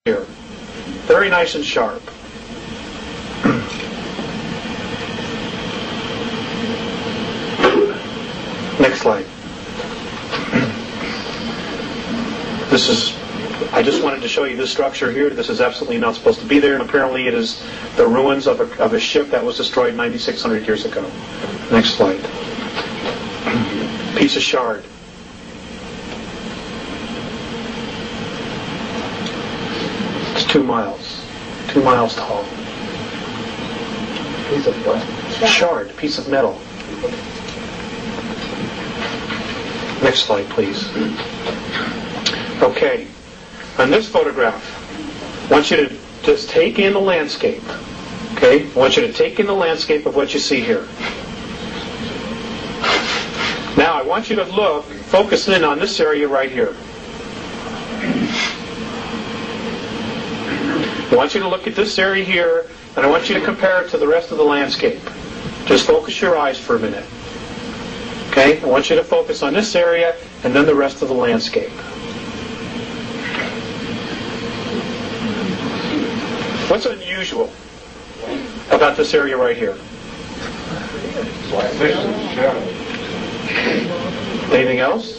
here. Very nice and sharp. Next slide. I just wanted to show you this structure here. This is absolutely not supposed to be there, and apparently it is the ruins of a ship that was destroyed 9,600 years ago. Next slide. Piece of shard. It's 2 miles. 2 miles tall. Piece of what? Shard, piece of metal. Next slide, please. Okay. On this photograph, I want you to just take in the landscape. Okay? I want you to take in the landscape of what you see here. Now, I want you to look, focus in on this area right here. I want you to look at this area here, and I want you to compare it to the rest of the landscape. Just focus your eyes for a minute. Okay? I want you to focus on this area, and then the rest of the landscape. What's unusual about this area right here? Anything else?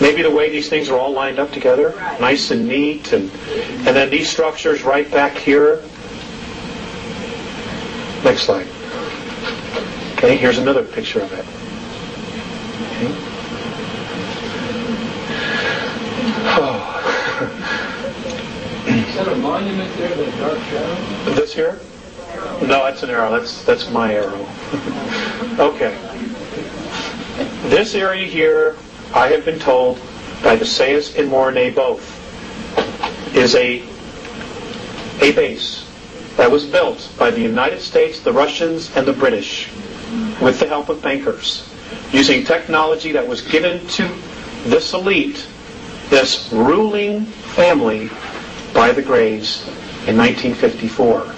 Maybe the way these things are all lined up together, nice and neat, and then these structures right back here. Next slide. Okay, here's another picture of it. Okay. Oh. Is that a monument there, that dark shadow? This here? No, that's an arrow. That's my arrow. Okay. This area here, I have been told by the Sayers and Mornay both, is a base that was built by the United States, the Russians, and the British with the help of bankers, using technology that was given to this elite, this ruling family, by the Greys in 1954.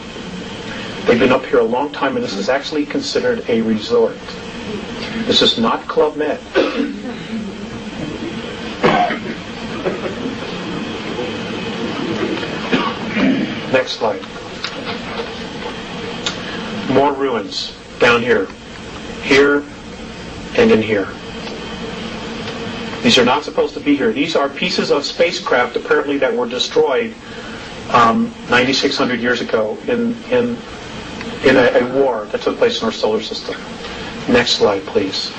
They've been up here a long time, and this is actually considered a resort. This is not Club Med. Next slide. More ruins down here. Here and in here. These are not supposed to be here. These are pieces of spacecraft apparently that were destroyed 9,600 years ago in a war that took place in our solar system. Next slide, please.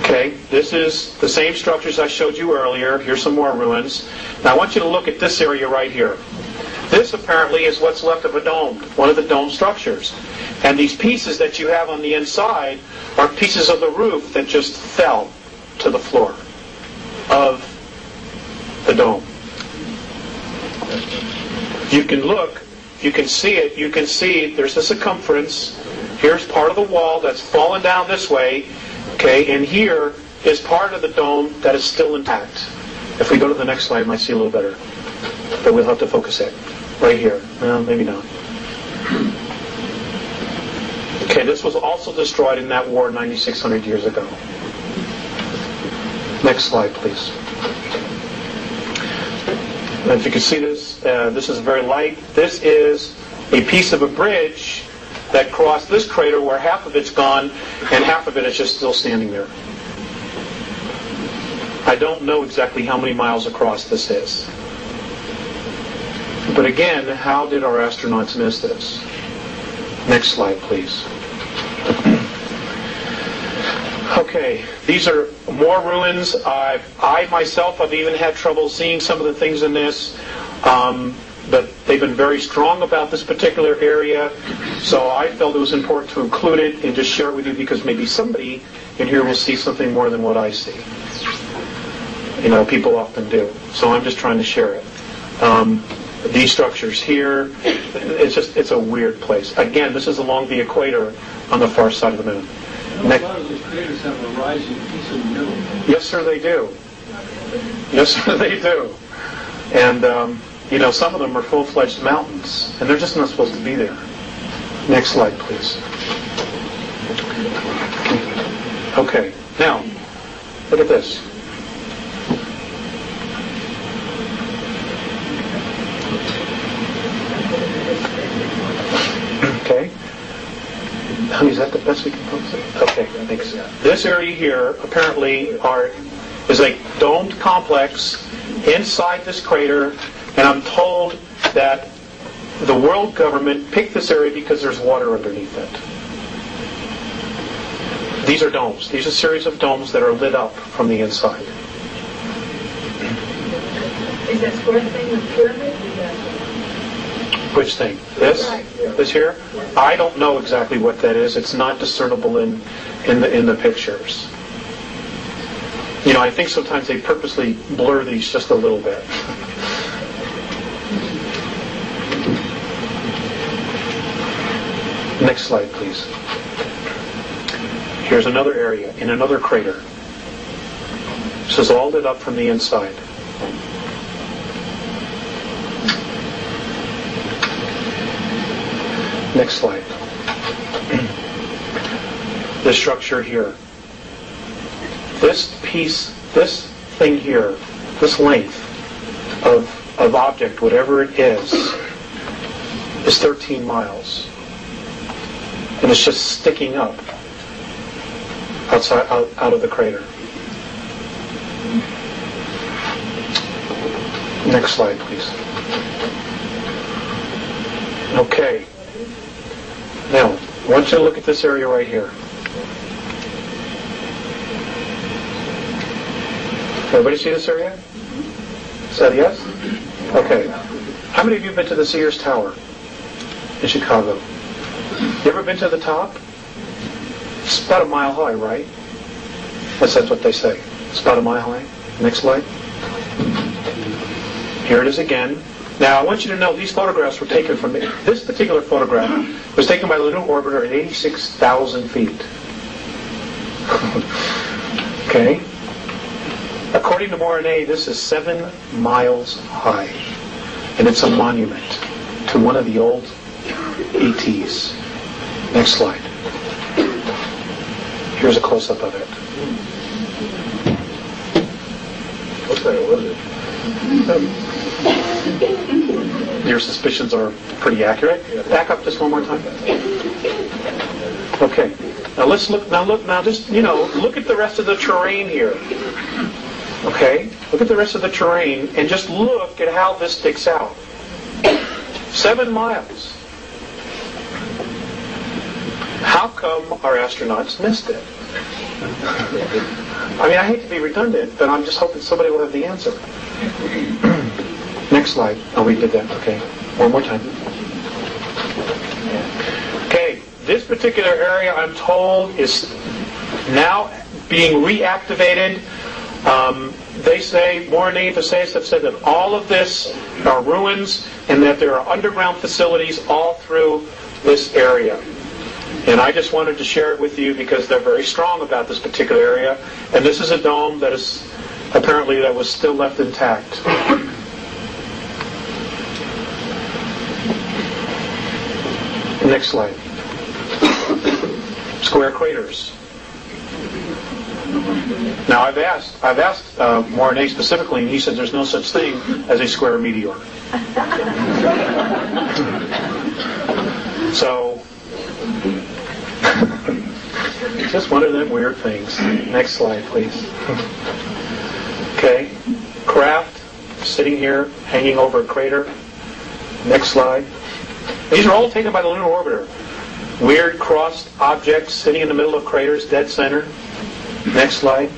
Okay, this is the same structures I showed you earlier. Here's some more ruins. Now I want you to look at this area right here. This apparently is what's left of a dome, one of the dome structures. And these pieces that you have on the inside are pieces of the roof that just fell to the floor of the dome. You can look, you can see it, you can see there's the circumference. Here's part of the wall that's fallen down this way, okay, and here is part of the dome that is still intact. If we go to the next slide, you might see a little better, but we'll have to focus it right here. Well, maybe not. Okay, this was also destroyed in that war 9,600 years ago. Next slide, please. And if you can see this, this is very light. This is a piece of a bridge that crossed this crater where half of it's gone and half of it is just still standing there. I don't know exactly how many miles across this is. But again, how did our astronauts miss this? Next slide, please. Okay, these are more ruins. I myself have even had trouble seeing some of the things in this, but they've been very strong about this particular area, so I felt it was important to include it and just share it with you because maybe somebody in here will see something more than what I see. You know, people often do, so I'm just trying to share it. These structures here, it's a weird place. Again, this is along the equator on the far side of the moon. A lot of those craters have a rising piece in the middle. Yes, sir, they do. Yes, sir, they do. And, you know, some of them are full-fledged mountains, and they're just not supposed to be there. Next slide, please. Okay, now, look at this. Honey, is that the best we can post it? Okay, thanks. This area here apparently is a domed complex inside this crater, and I'm told that the world government picked this area because there's water underneath it. These are domes. These are a series of domes that are lit up from the inside. Is that square thing the pyramid? Which thing? This? This here? I don't know exactly what that is. It's not discernible in the pictures. You know, I think sometimes they purposely blur these just a little bit. Next slide, please. Here's another area in another crater. This is all lit up from the inside. Next slide. This structure here. This piece, this thing here, this length of object, whatever it is 13 miles. And it's just sticking up outside, out of the crater. Next slide, please. Okay. Now, I want you to look at this area right here. Everybody see this area? Is that a yes? Okay. How many of you have been to the Sears Tower in Chicago? You ever been to the top? It's about a mile high, right? That's what they say. It's about a mile high. Next slide. Here it is again. Now, I want you to know these photographs were taken from this particular photograph was taken by the lunar orbiter at 86,000 feet. Okay? According to Morane, this is 7 miles high. And it's a monument to one of the old ETs. Next slide. Here's a close-up of it. What the hell was it? Your suspicions are pretty accurate. Back up just one more time. Okay. Now let's look. Now just look at the rest of the terrain here. Okay. Look at the rest of the terrain and just look at how this sticks out. 7 miles. How come our astronauts missed it? I mean, I hate to be redundant, but I'm just hoping somebody will have the answer. Next slide. Oh, we did that. Okay. One more time. Okay. This particular area, I'm told, is now being reactivated. They say, Morane and Thesseus have said that all of this are ruins and that there are underground facilities all through this area. And I just wanted to share it with you because they're very strong about this particular area. And this is a dome that is apparently that was still left intact. Next slide. Square craters. Now I've asked Morane specifically, and he said there's no such thing as a square meteor. So, just one of them weird things. Next slide, please. Okay, craft sitting here, hanging over a crater. Next slide. These are all taken by the lunar orbiter. Weird crossed objects sitting in the middle of craters, dead center. Next slide.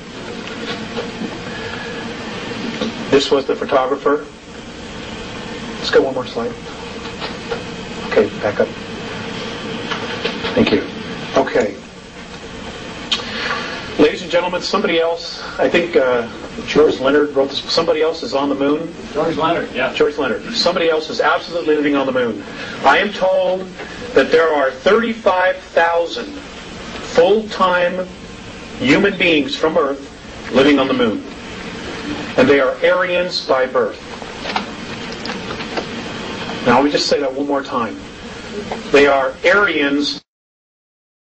This was the photographer. Let's go one more slide. Okay, back up. Thank you. Okay. Ladies and gentlemen, somebody else, I think George Leonard wrote this, somebody else is on the moon. George Leonard, yeah. George Leonard. Somebody else is absolutely living on the moon. I am told that there are 35,000 full-time human beings from Earth living on the moon. And they are Aryans by birth. Now, let me just say that one more time. They are Aryans